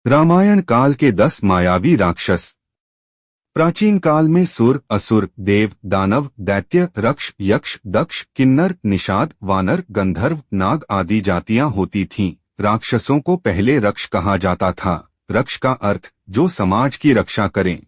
रामायण काल के 10 मायावी राक्षस। प्राचीन काल में सुर, असुर, देव, दानव, दैत्य, रक्ष, यक्ष, दक्ष, किन्नर, निषाद, वानर, गंधर्व, नाग आदि जातियां होती थीं। राक्षसों को पहले रक्ष कहा जाता था। रक्ष का अर्थ जो समाज की रक्षा करें।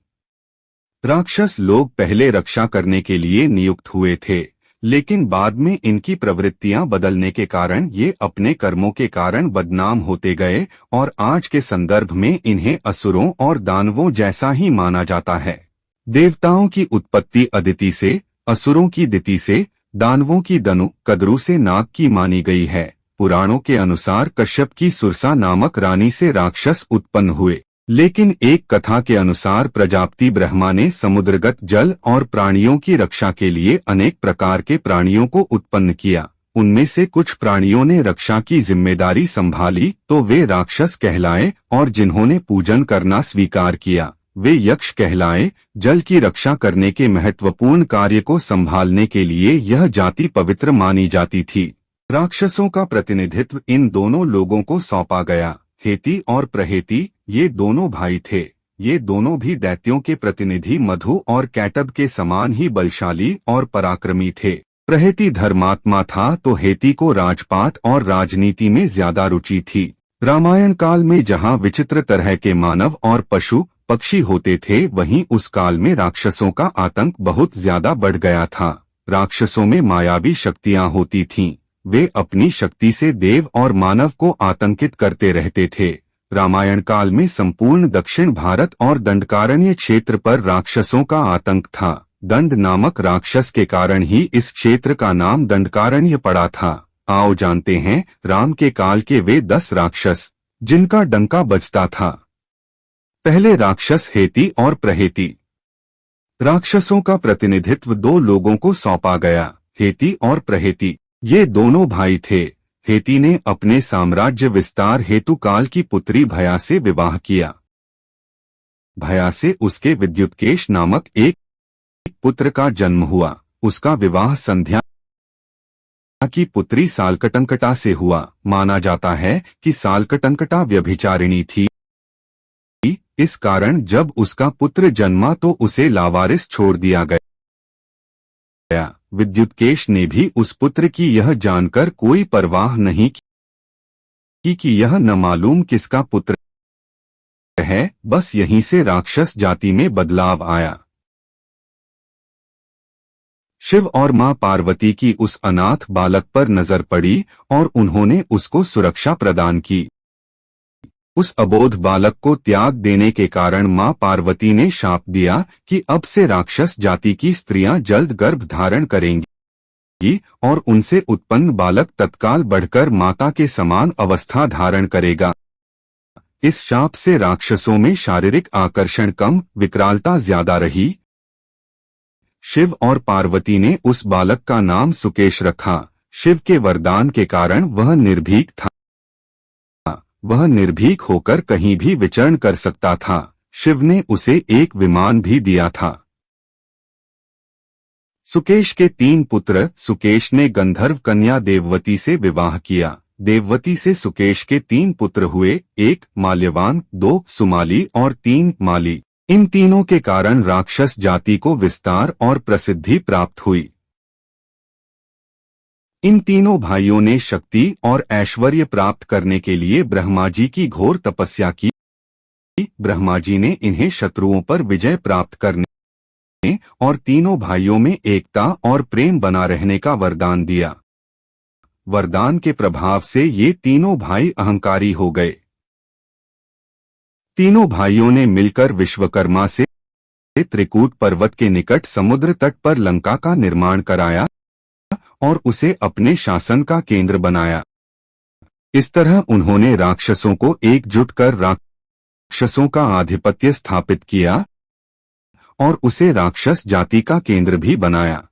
राक्षस लोग पहले रक्षा करने के लिए नियुक्त हुए थे, लेकिन बाद में इनकी प्रवृत्तियां बदलने के कारण ये अपने कर्मों के कारण बदनाम होते गए और आज के संदर्भ में इन्हें असुरों और दानवों जैसा ही माना जाता है। देवताओं की उत्पत्ति अदिति से, असुरों की दिति से, दानवों की दनु कद्रु से नाग की मानी गई है। पुराणों के अनुसार कश्यप की सुरसा नामक रानी से राक्षस उत्पन्न हुए, लेकिन एक कथा के अनुसार प्रजापति ब्रह्मा ने समुद्रगत जल और प्राणियों की रक्षा के लिए अनेक प्रकार के प्राणियों को उत्पन्न किया। उनमें से कुछ प्राणियों ने रक्षा की जिम्मेदारी संभाली तो वे राक्षस कहलाए, और जिन्होंने पूजन करना स्वीकार किया वे यक्ष कहलाए। जल की रक्षा करने के महत्वपूर्ण कार्य को संभालने के लिए यह जाति पवित्र मानी जाती थी। राक्षसों का प्रतिनिधित्व इन दोनों लोगों को सौंपा गया। हेती और प्रहेती ये दोनों भाई थे। ये दोनों भी दैत्यों के प्रतिनिधि मधु और कैटब के समान ही बलशाली और पराक्रमी थे। प्रहेती धर्मात्मा था तो हेती को राजपाट और राजनीति में ज्यादा रुचि थी। रामायण काल में जहाँ विचित्र तरह के मानव और पशु पक्षी होते थे, वहीं उस काल में राक्षसों का आतंक बहुत ज्यादा बढ़ गया था। राक्षसों में मायावी शक्तियां होती थीं। वे अपनी शक्ति से देव और मानव को आतंकित करते रहते थे। रामायण काल में संपूर्ण दक्षिण भारत और दंडकारण्य क्षेत्र पर राक्षसों का आतंक था। दंड नामक राक्षस के कारण ही इस क्षेत्र का नाम दंडकारण्य पड़ा था। आओ जानते हैं राम के काल के वे 10 राक्षस जिनका डंका बजता था। पहले राक्षस हेती और प्रहेती। राक्षसों का प्रतिनिधित्व 2 लोगों को सौंपा गया, हेती और प्रहेती। ये दोनों भाई थे। हेती ने अपने साम्राज्य विस्तार हेतु काल की पुत्री भया से विवाह किया। भया से उसके विद्युत्केश नामक एक पुत्र का जन्म हुआ। उसका विवाह संध्या की पुत्री सालकटंकटा से हुआ। माना जाता है कि सालकटंकटा व्यभिचारिणी थी। इस कारण जब उसका पुत्र जन्मा तो उसे लावारिस छोड़ दिया गया। विद्युत्केश ने भी उस पुत्र की यह जानकर कोई परवाह नहीं की कि यह न मालूम किसका पुत्र है। बस यहीं से राक्षस जाति में बदलाव आया। शिव और मां पार्वती की उस अनाथ बालक पर नजर पड़ी और उन्होंने उसको सुरक्षा प्रदान की। उस अबोध बालक को त्याग देने के कारण मां पार्वती ने शाप दिया कि अब से राक्षस जाति की स्त्रियां जल्द गर्भ धारण करेंगी और उनसे उत्पन्न बालक तत्काल बढ़कर माता के समान अवस्था धारण करेगा। इस शाप से राक्षसों में शारीरिक आकर्षण कम, विकरालता ज्यादा रही। शिव और पार्वती ने उस बालक का नाम सुकेश रखा। शिव के वरदान के कारण वह निर्भीक था। वह निर्भीक होकर कहीं भी विचरण कर सकता था। शिव ने उसे एक विमान भी दिया था। सुकेश के 3 पुत्र। सुकेश ने गंधर्व कन्या देववती से विवाह किया। देववती से सुकेश के 3 पुत्र हुए, 1 माल्यवान, 2 सुमाली और 3 माली। इन तीनों के कारण राक्षस जाति को विस्तार और प्रसिद्धि प्राप्त हुई। इन तीनों भाइयों ने शक्ति और ऐश्वर्य प्राप्त करने के लिए ब्रह्मा जी की घोर तपस्या की। ब्रह्मा जी ने इन्हें शत्रुओं पर विजय प्राप्त करने और तीनों भाइयों में एकता और प्रेम बना रहने का वरदान दिया। वरदान के प्रभाव से ये तीनों भाई अहंकारी हो गए। तीनों भाइयों ने मिलकर विश्वकर्मा से त्रिकूट पर्वत के निकट समुद्र तट पर लंका का निर्माण कराया और उसे अपने शासन का केंद्र बनाया। इस तरह उन्होंने राक्षसों को एकजुट कर राक्षसों का आधिपत्य स्थापित किया और उसे राक्षस जाति का केंद्र भी बनाया।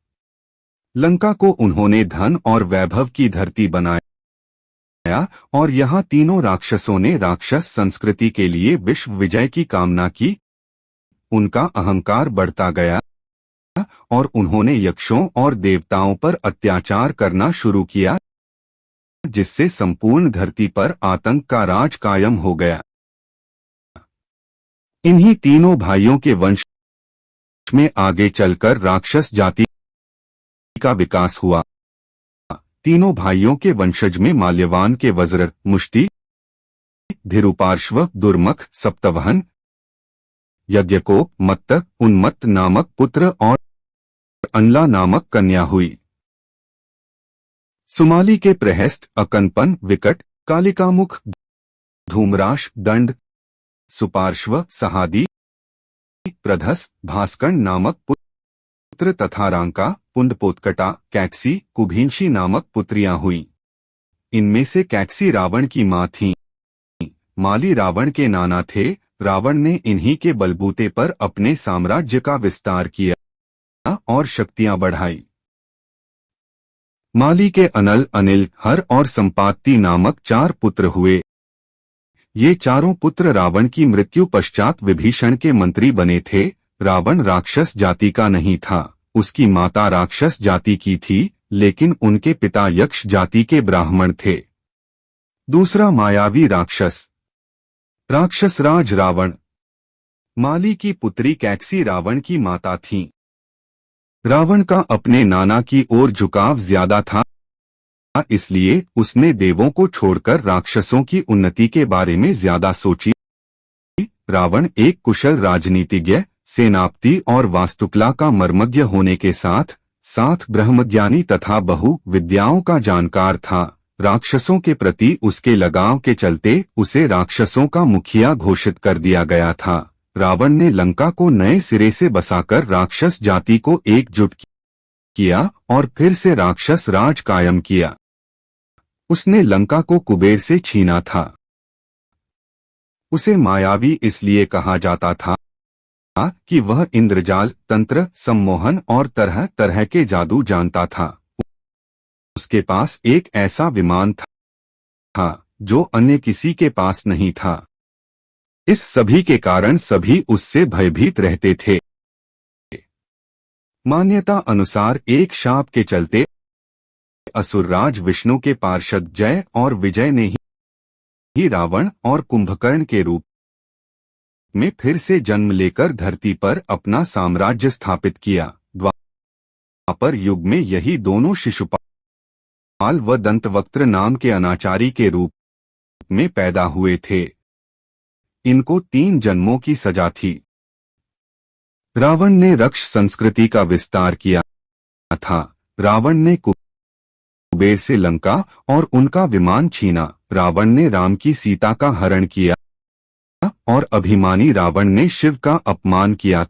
लंका को उन्होंने धन और वैभव की धरती बनाया और यहाँ तीनों राक्षसों ने राक्षस संस्कृति के लिए विश्व विजय की कामना की। उनका अहंकार बढ़ता गया और उन्होंने यक्षों और देवताओं पर अत्याचार करना शुरू किया, जिससे संपूर्ण धरती पर आतंक का राज कायम हो गया। इन्हीं तीनों भाइयों के वंश में आगे चलकर राक्षस जाति का विकास हुआ। तीनों भाइयों के वंशज में माल्यवान के वज्र, मुष्टि, धिरुपार्श्व, दुर्मख, सप्तवहन, यज्ञकोप, मत्त, उन्मत्त नामक पुत्र और अनला नामक कन्या हुई। सुमाली के प्रहस्त, अकनपन, विकट, कालिकामुख, धूम्राश, दंड, सुपार्श्व, सहादी, प्रधस, भास्कण नामक पुत्र तथा रांका, पुंडपोतकटा, कैक्सी, कुभींशी नामक पुत्रियां हुईं। इनमें से कैक्सी रावण की मां थीं। माली रावण के नाना थे। रावण ने इन्हीं के बलबूते पर अपने साम्राज्य का विस्तार किया और शक्तियां बढ़ाई। माली के अनल, अनिल, हर और संपाति नामक 4 पुत्र हुए। ये चारों पुत्र रावण की मृत्यु पश्चात विभीषण के मंत्री बने थे। रावण राक्षस जाति का नहीं था, उसकी माता राक्षस जाति की थी, लेकिन उनके पिता यक्ष जाति के ब्राह्मण थे। दूसरा मायावी राक्षस, राक्षसराज रावण। माली की पुत्री कैक्सी रावण की माता थीं। रावण का अपने नाना की ओर झुकाव ज्यादा था, इसलिए उसने देवों को छोड़कर राक्षसों की उन्नति के बारे में ज्यादा सोची। रावण एक कुशल राजनीतिज्ञ, सेनापति और वास्तुकला का मर्मज्ञ होने के साथ साथ ब्रह्मज्ञानी तथा बहु विद्याओं का जानकार था। राक्षसों के प्रति उसके लगाव के चलते उसे राक्षसों का मुखिया घोषित कर दिया गया था। रावण ने लंका को नए सिरे से बसाकर राक्षस जाति को एकजुट किया और फिर से राक्षस राज कायम किया। उसने लंका को कुबेर से छीना था। उसे मायावी इसलिए कहा जाता था कि वह इंद्रजाल, तंत्र, सम्मोहन और तरह तरह के जादू जानता था। उसके पास एक ऐसा विमान था जो अन्य किसी के पास नहीं था। इस सभी के कारण सभी उससे भयभीत रहते थे। मान्यता अनुसार एक शाप के चलते असुरराज विष्णु के पार्षद जय और विजय ने ही रावण और कुंभकर्ण के रूप में फिर से जन्म लेकर धरती पर अपना साम्राज्य स्थापित किया। द्वापर युग में यही दोनों शिशुपाल व दंतवक्त्र नाम के अनाचारी के रूप में पैदा हुए थे। इनको 3 जन्मों की सजा थी। रावण ने रक्ष संस्कृति का विस्तार किया था। रावण ने कुबेर से लंका और उनका विमान छीना। रावण ने राम की सीता का हरण किया और अभिमानी रावण ने शिव का अपमान किया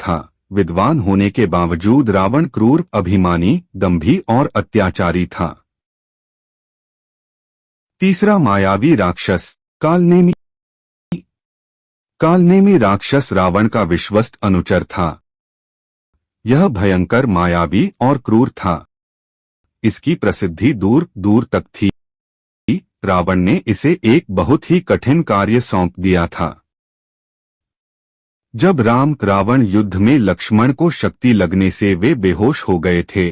था। विद्वान होने के बावजूद रावण क्रूर, अभिमानी, दंभी और अत्याचारी था। तीसरा मायावी राक्षस, कालनेमी। कालनेमी राक्षस रावण का विश्वस्त अनुचर था। यह भयंकर, मायावी और क्रूर था। इसकी प्रसिद्धि दूर दूर तक थी। रावण ने इसे एक बहुत ही कठिन कार्य सौंप दिया था। जब राम रावण युद्ध में लक्ष्मण को शक्ति लगने से वे बेहोश हो गए थे,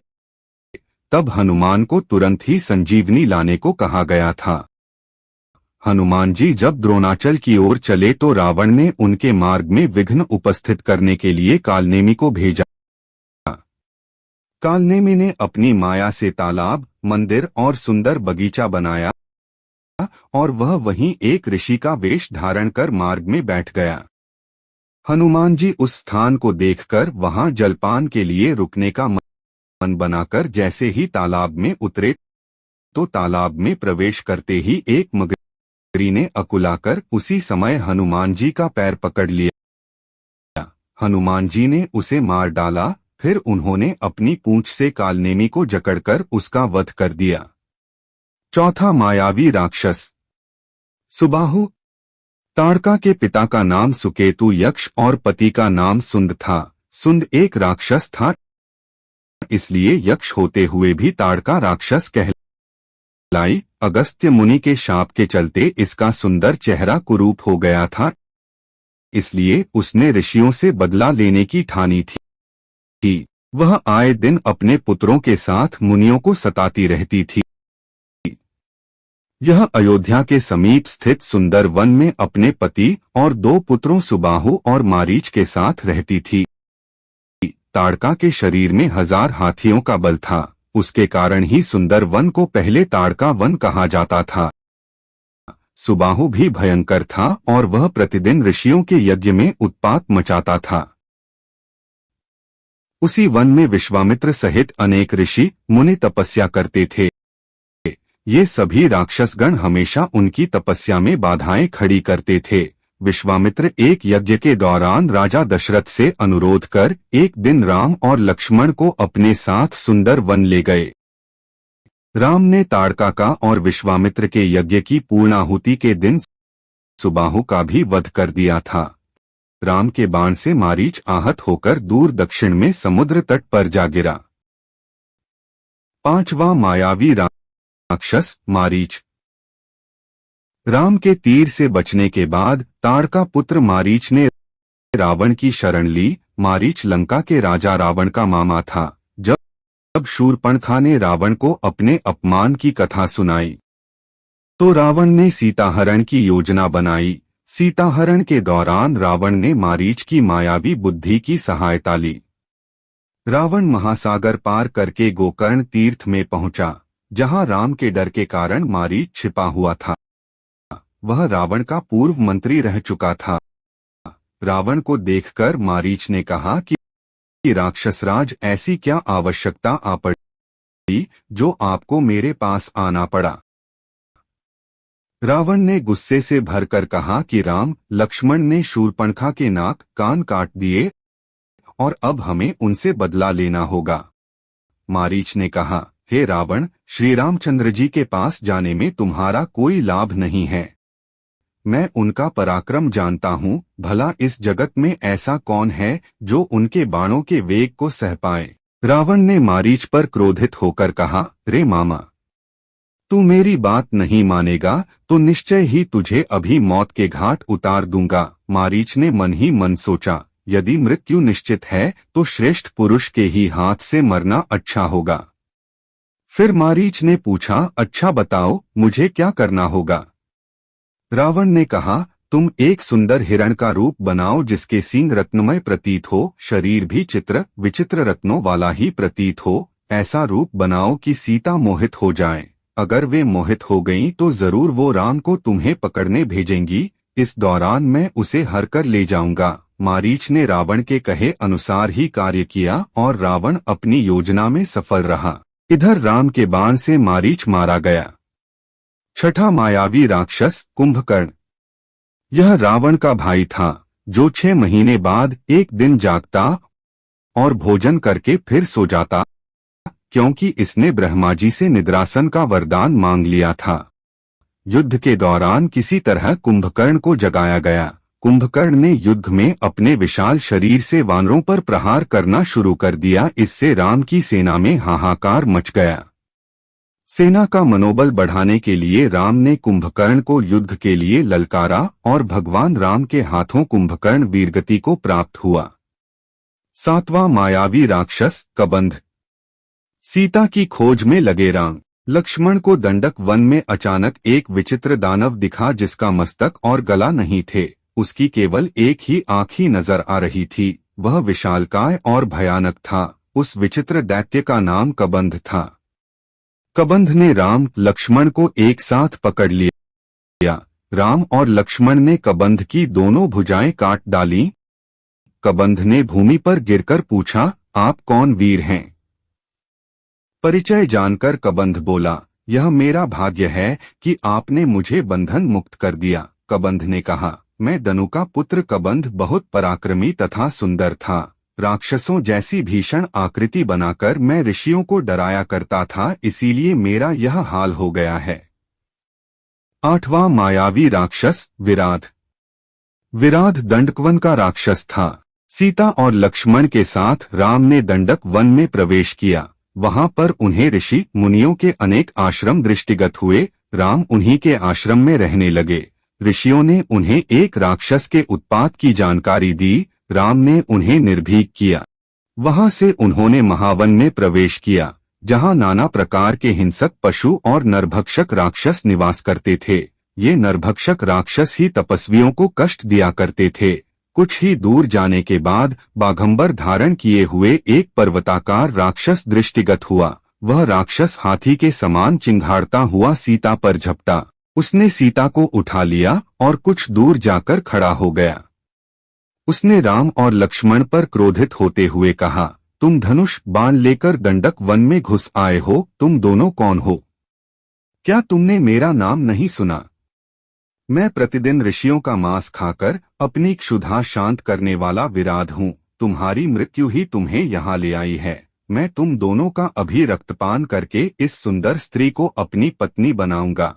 तब हनुमान को तुरंत ही संजीवनी लाने को कहा गया था। हनुमान जी जब द्रोणाचल की ओर चले तो रावण ने उनके मार्ग में विघ्न उपस्थित करने के लिए कालनेमी को भेजा। कालनेमी ने अपनी माया से तालाब, मंदिर और सुंदर बगीचा बनाया और वह वहीं एक ऋषि का वेश धारण कर मार्ग में बैठ गया। हनुमान जी उस स्थान को देखकर वहां जलपान के लिए रुकने का मन बनाकर जैसे ही तालाब में उतरे तो तालाब में प्रवेश करते ही एक मगरी ने अकुलाकर उसी समय हनुमान जी का पैर पकड़ लिया। हनुमान जी ने उसे मार डाला। फिर उन्होंने अपनी पूंछ से कालनेमी को जकड़कर उसका वध कर दिया। चौथा मायावी राक्षस, सुबाहु। ताड़का के पिता का नाम सुकेतु यक्ष और पति का नाम सुंद था। सुंद एक राक्षस था, इसलिए यक्ष होते हुए भी ताड़का राक्षस कहलाई। अगस्त्य मुनि के शाप के चलते इसका सुंदर चेहरा कुरूप हो गया था, इसलिए उसने ऋषियों से बदला लेने की ठानी थी। वह आए दिन अपने पुत्रों के साथ मुनियों को सताती रहती थी। यह अयोध्या के समीप स्थित सुंदर वन में अपने पति और 2 पुत्रों सुबाहु और मारीच के साथ रहती थी। ताड़का के शरीर में 1000 हाथियों का बल था, उसके कारण ही सुंदर वन को पहले ताड़का वन कहा जाता था। सुबाहु भी भयंकर था और वह प्रतिदिन ऋषियों के यज्ञ में उत्पात मचाता था। उसी वन में विश्वामित्र सहित अनेक ऋषि मुनि तपस्या करते थे। ये सभी राक्षसगण हमेशा उनकी तपस्या में बाधाएं खड़ी करते थे। विश्वामित्र एक यज्ञ के दौरान राजा दशरथ से अनुरोध कर एक दिन राम और लक्ष्मण को अपने साथ सुंदर वन ले गए। राम ने ताड़का का और विश्वामित्र के यज्ञ की पूर्णाहुति के दिन सुबाहु का भी वध कर दिया था। राम के बाण से मारीच आहत होकर दूर दक्षिण में समुद्र तट पर जा गिरा। 5वां मायावी राक्षस मारीच। राम के तीर से बचने के बाद ताड़का पुत्र मारीच ने रावण की शरण ली। मारीच लंका के राजा रावण का मामा था। जब शूर्पणखा ने रावण को अपने अपमान की कथा सुनाई तो रावण ने सीताहरण की योजना बनाई। सीताहरण के दौरान रावण ने मारीच की मायावी बुद्धि की सहायता ली। रावण महासागर पार करके गोकर्ण तीर्थ में पहुंचा, जहां राम के डर के कारण मारीच छिपा हुआ था। वह रावण का पूर्व मंत्री रह चुका था। रावण को देखकर मारीच ने कहा कि राक्षसराज, ऐसी क्या आवश्यकता आ पड़ी जो आपको मेरे पास आना पड़ा। रावण ने गुस्से से भरकर कहा कि राम लक्ष्मण ने शूर्पणखा के नाक कान काट दिए और अब हमें उनसे बदला लेना होगा। मारीच ने कहा, हे रावण, श्री रामचंद्र जी के पास जाने में तुम्हारा कोई लाभ नहीं है। मैं उनका पराक्रम जानता हूँ। भला इस जगत में ऐसा कौन है जो उनके बाणों के वेग को सह पाए। रावण ने मारीच पर क्रोधित होकर कहा, रे मामा, तू मेरी बात नहीं मानेगा तो निश्चय ही तुझे अभी मौत के घाट उतार दूंगा। मारीच ने मन ही मन सोचा, यदि मृत्यु निश्चित है तो श्रेष्ठ पुरुष के ही हाथ से मरना अच्छा होगा। फिर मारीच ने पूछा, अच्छा बताओ, मुझे क्या करना होगा। रावण ने कहा, तुम एक सुंदर हिरण का रूप बनाओ जिसके सींग रत्नमय प्रतीत हो, शरीर भी चित्र विचित्र रत्नों वाला ही प्रतीत हो। ऐसा रूप बनाओ कि सीता मोहित हो जाए। अगर वे मोहित हो गईं तो जरूर वो राम को तुम्हें पकड़ने भेजेंगी। इस दौरान मैं उसे हर कर ले जाऊंगा। मारीच ने रावण के कहे अनुसार ही कार्य किया और रावण अपनी योजना में सफल रहा। इधर राम के बाण से मारीच मारा गया। 6ठा मायावी राक्षस कुंभकर्ण। यह रावण का भाई था जो 6 महीने बाद एक दिन जागता और भोजन करके फिर सो जाता, क्योंकि इसने ब्रह्मा जी से निद्रासन का वरदान मांग लिया था। युद्ध के दौरान किसी तरह कुंभकर्ण को जगाया गया। कुंभकर्ण ने युद्ध में अपने विशाल शरीर से वानरों पर प्रहार करना शुरू कर दिया। इससे राम की सेना में हाहाकार मच गया। सेना का मनोबल बढ़ाने के लिए राम ने कुंभकर्ण को युद्ध के लिए ललकारा और भगवान राम के हाथों कुंभकर्ण वीरगति को प्राप्त हुआ। 7वां मायावी राक्षस कबंध। सीता की खोज में लगे राम लक्ष्मण को दंडक वन में अचानक एक विचित्र दानव दिखा जिसका मस्तक और गला नहीं थे। उसकी केवल एक ही आंख ही नजर आ रही थी। वह विशालकाय और भयानक था। उस विचित्र दैत्य का नाम कबंध था। कबंध ने राम लक्ष्मण को एक साथ पकड़ लिया। राम और लक्ष्मण ने कबंध की दोनों भुजाएं काट डाली। कबंध ने भूमि पर गिरकर पूछा, आप कौन वीर हैं? परिचय जानकर कबंध बोला, यह मेरा भाग्य है कि आपने मुझे बंधन मुक्त कर दिया। कबंध ने कहा, मैं दनु का पुत्र कबंध बहुत पराक्रमी तथा सुंदर था। राक्षसों जैसी भीषण आकृति बनाकर मैं ऋषियों को डराया करता था, इसीलिए मेरा यह हाल हो गया है। 8वां मायावी राक्षस विराध। विराध दंडकवन का राक्षस था। सीता और लक्ष्मण के साथ राम ने दंडक वन में प्रवेश किया। वहां पर उन्हें ऋषि मुनियों के अनेक आश्रम दृष्टिगत हुए। राम उन्हीं के आश्रम में रहने लगे। ऋषियों ने उन्हें एक राक्षस के उत्पात की जानकारी दी। राम ने उन्हें निर्भीक किया। वहां से उन्होंने महावन में प्रवेश किया। जहां नाना प्रकार के हिंसक पशु और नरभक्षक राक्षस निवास करते थे। ये नरभक्षक राक्षस ही तपस्वियों को कष्ट दिया करते थे। कुछ ही दूर जाने के बाद बाघंबर धारण किए हुए एक पर्वताकार राक्षस दृष्टिगत हुआ। वह राक्षस हाथी के समान चिंघाड़ता हुआ सीता पर झपटा। उसने सीता को उठा लिया और कुछ दूर जाकर खड़ा हो गया। उसने राम और लक्ष्मण पर क्रोधित होते हुए कहा, तुम धनुष बाण लेकर दंडक वन में घुस आए हो, तुम दोनों कौन हो? क्या तुमने मेरा नाम नहीं सुना? मैं प्रतिदिन ऋषियों का मांस खाकर अपनी क्षुधा शांत करने वाला विराध हूँ। तुम्हारी मृत्यु ही तुम्हें यहाँ ले आई है। मैं तुम दोनों का अभी रक्तपान करके इस सुंदर स्त्री को अपनी पत्नी बनाऊंगा।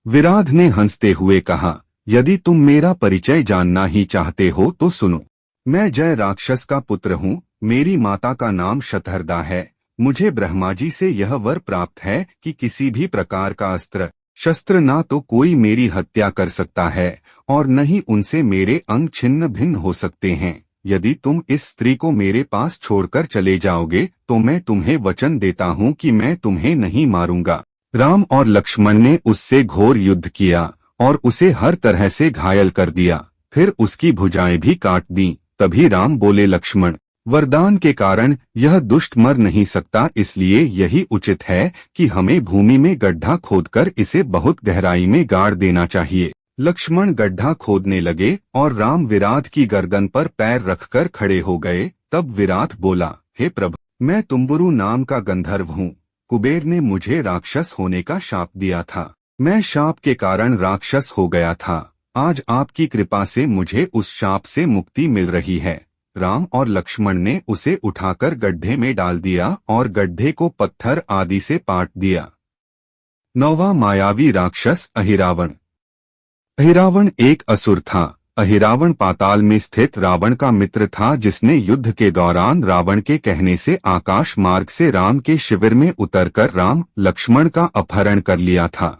विराध ने हंसते हुए कहा, यदि तुम मेरा परिचय जानना ही चाहते हो तो सुनो। मैं जय राक्षस का पुत्र हूँ। मेरी माता का नाम शतहरदा है। मुझे ब्रह्मा जी से यह वर प्राप्त है कि किसी भी प्रकार का अस्त्र शस्त्र ना तो कोई मेरी हत्या कर सकता है और न ही उनसे मेरे अंग छिन्न भिन्न हो सकते हैं। यदि तुम इस स्त्री को मेरे पास छोड़कर चले जाओगे तो मैं तुम्हें वचन देता हूँ कि मैं तुम्हें नहीं मारूंगा। राम और लक्ष्मण ने उससे घोर युद्ध किया और उसे हर तरह से घायल कर दिया, फिर उसकी भुजाएं भी काट दी। तभी राम बोले, लक्ष्मण, वरदान के कारण यह दुष्ट मर नहीं सकता, इसलिए यही उचित है कि हमें भूमि में गड्ढा खोदकर इसे बहुत गहराई में गाड़ देना चाहिए। लक्ष्मण गड्ढा खोदने लगे और राम विराट की गर्दन पर पैर रखकर खड़े हो गए। तब विराट बोला, हे प्रभु, मैं तुम्बुरु नाम का गंधर्व हूँ। कुबेर ने मुझे राक्षस होने का शाप दिया था। मैं शाप के कारण राक्षस हो गया था। आज आपकी कृपा से मुझे उस शाप से मुक्ति मिल रही है। राम और लक्ष्मण ने उसे उठाकर गड्ढे में डाल दिया और गड्ढे को पत्थर आदि से पाट दिया। 9वां मायावी राक्षस अहिरावण। अहिरावण एक असुर था। अहिरावण पाताल में स्थित रावण का मित्र था, जिसने युद्ध के दौरान रावण के कहने से आकाश मार्ग से राम के शिविर में उतरकर राम लक्ष्मण का अपहरण कर लिया था।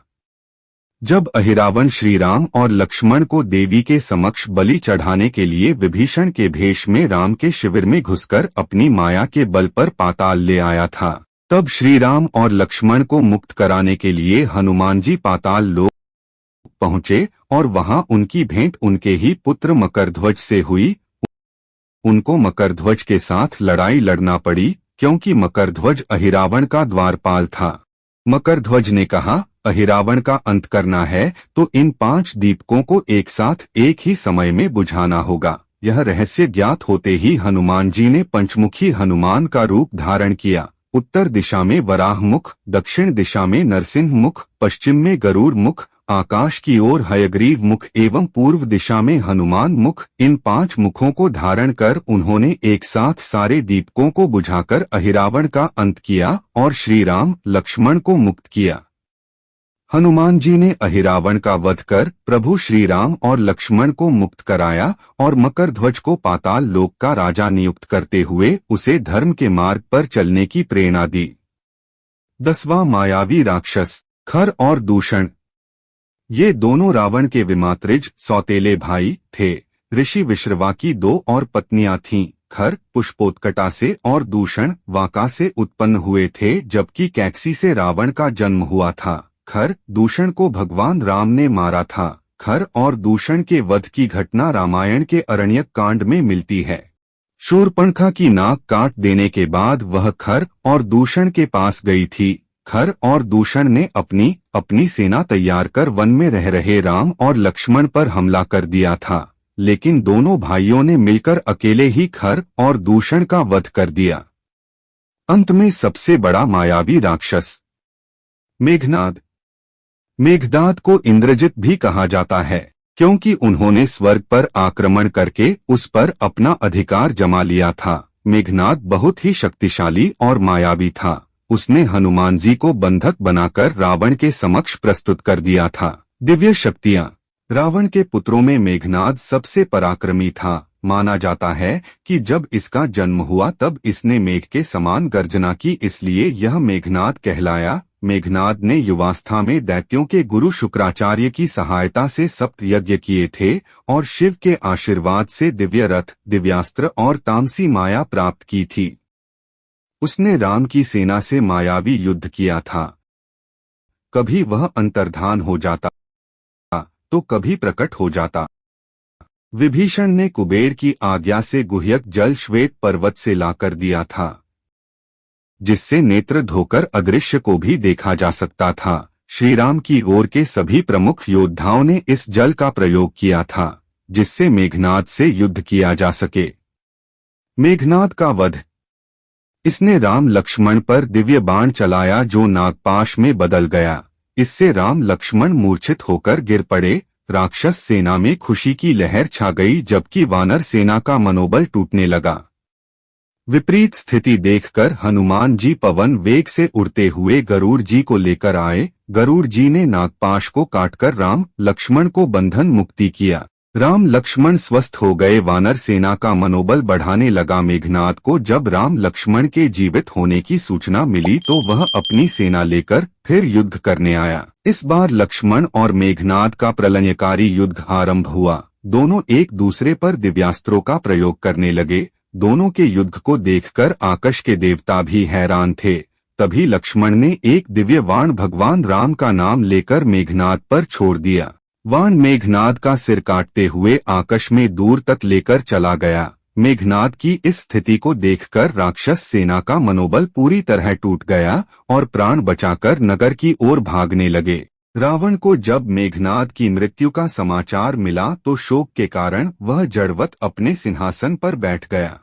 जब अहिरावण श्री राम और लक्ष्मण को देवी के समक्ष बलि चढ़ाने के लिए विभीषण के भेष में राम के शिविर में घुसकर अपनी माया के बल पर पाताल ले आया था, तब श्री राम और लक्ष्मण को मुक्त कराने के लिए हनुमान जी पाताल लोक पहुंचे और वहां उनकी भेंट उनके ही पुत्र मकरध्वज से हुई। उनको मकरध्वज के साथ लड़ाई लड़ना पड़ी, क्योंकि मकरध्वज अहिरावण का द्वारपाल था। मकरध्वज ने कहा, अहिरावण का अंत करना है तो इन 5 दीपकों को एक साथ एक ही समय में बुझाना होगा। यह रहस्य ज्ञात होते ही हनुमान जी ने पंचमुखी हनुमान का रूप धारण किया। उत्तर दिशा में वराह मुख, दक्षिण दिशा में नरसिंह मुख, पश्चिम में गरुड़ मुख, आकाश की ओर हयग्रीव मुख एवं पूर्व दिशा में हनुमान मुख, इन 5 मुखों को धारण कर उन्होंने एक साथ सारे दीपकों को बुझाकर अहिरावण का अंत किया और श्री राम लक्ष्मण को मुक्त किया। हनुमान जी ने अहिरावण का वध कर प्रभु श्री राम और लक्ष्मण को मुक्त कराया और मकरध्वज को पाताल लोक का राजा नियुक्त करते हुए उसे धर्म के मार्ग पर चलने की प्रेरणा दी। 10वां मायावी राक्षस खर और दूषण। ये दोनों रावण के विमात्रिज सौतेले भाई थे। ऋषि विश्रवा की 2 और पत्नियां थीं। खर पुष्पोत्कटा से और दूषण वाका से उत्पन्न हुए थे, जबकि कैकसी से रावण का जन्म हुआ था। खर दूषण को भगवान राम ने मारा था। खर और दूषण के वध की घटना रामायण के अरण्यक कांड में मिलती है। शूर्पणखा की नाक काट देने के बाद वह खर और दूषण के पास गई थी। खर और दूषण ने अपनी सेना तैयार कर वन में रह रहे राम और लक्ष्मण पर हमला कर दिया था, लेकिन दोनों भाइयों ने मिलकर अकेले ही खर और दूषण का वध कर दिया। अंत में सबसे बड़ा मायावी राक्षस मेघनाद। मेघनाद को इंद्रजित भी कहा जाता है, क्योंकि उन्होंने स्वर्ग पर आक्रमण करके उस पर अपना अधिकार जमा लिया था। मेघनाद बहुत ही शक्तिशाली और मायावी था। उसने हनुमान जी को बंधक बनाकर रावण के समक्ष प्रस्तुत कर दिया था। दिव्य शक्तियां। रावण के पुत्रों में मेघनाद सबसे पराक्रमी था। माना जाता है कि जब इसका जन्म हुआ तब इसने मेघ के समान गर्जना की, इसलिए यह मेघनाद कहलाया। मेघनाद ने युवावस्था में दैत्यों के गुरु शुक्राचार्य की सहायता से सप्त यज्ञ किए थे और शिव के आशीर्वाद से दिव्य रथ, दिव्यास्त्र और तामसी माया प्राप्त की थी। उसने राम की सेना से मायावी युद्ध किया था। कभी वह अंतर्धान हो जाता तो कभी प्रकट हो जाता। विभीषण ने कुबेर की आज्ञा से गुह्यक जल श्वेत पर्वत से लाकर दिया था, जिससे नेत्र धोकर अदृश्य को भी देखा जा सकता था। श्रीराम की ओर के सभी प्रमुख योद्धाओं ने इस जल का प्रयोग किया था, जिससे मेघनाद से युद्ध किया जा सके। मेघनाद का वध। इसने राम लक्ष्मण पर दिव्य बाण चलाया जो नागपाश में बदल गया। इससे राम लक्ष्मण मूर्छित होकर गिर पड़े। राक्षस सेना में खुशी की लहर छा गई, जबकि वानर सेना का मनोबल टूटने लगा। विपरीत स्थिति देखकर हनुमान जी पवन वेग से उड़ते हुए गरुड़ जी को लेकर आए। गरुड़ जी ने नागपाश को काटकर राम लक्ष्मण को बंधन मुक्ति किया। राम लक्ष्मण स्वस्थ हो गए। वानर सेना का मनोबल बढ़ाने लगा। मेघनाद को जब राम लक्ष्मण के जीवित होने की सूचना मिली तो वह अपनी सेना लेकर फिर युद्ध करने आया। इस बार लक्ष्मण और मेघनाद का प्रलयकारी युद्ध आरंभ हुआ। दोनों एक दूसरे पर दिव्यास्त्रों का प्रयोग करने लगे। दोनों के युद्ध को देखकर आकाश के देवता भी हैरान थे। तभी लक्ष्मण ने एक दिव्य बाण भगवान राम का नाम लेकर मेघनाद पर छोड़ दिया। बाण मेघनाद का सिर काटते हुए आकाश में दूर तक लेकर चला गया। मेघनाद की इस स्थिति को देखकर राक्षस सेना का मनोबल पूरी तरह टूट गया और प्राण बचाकर नगर की ओर भागने लगे। रावण को जब मेघनाद की मृत्यु का समाचार मिला तो शोक के कारण वह जड़वत अपने सिंहासन पर बैठ गया।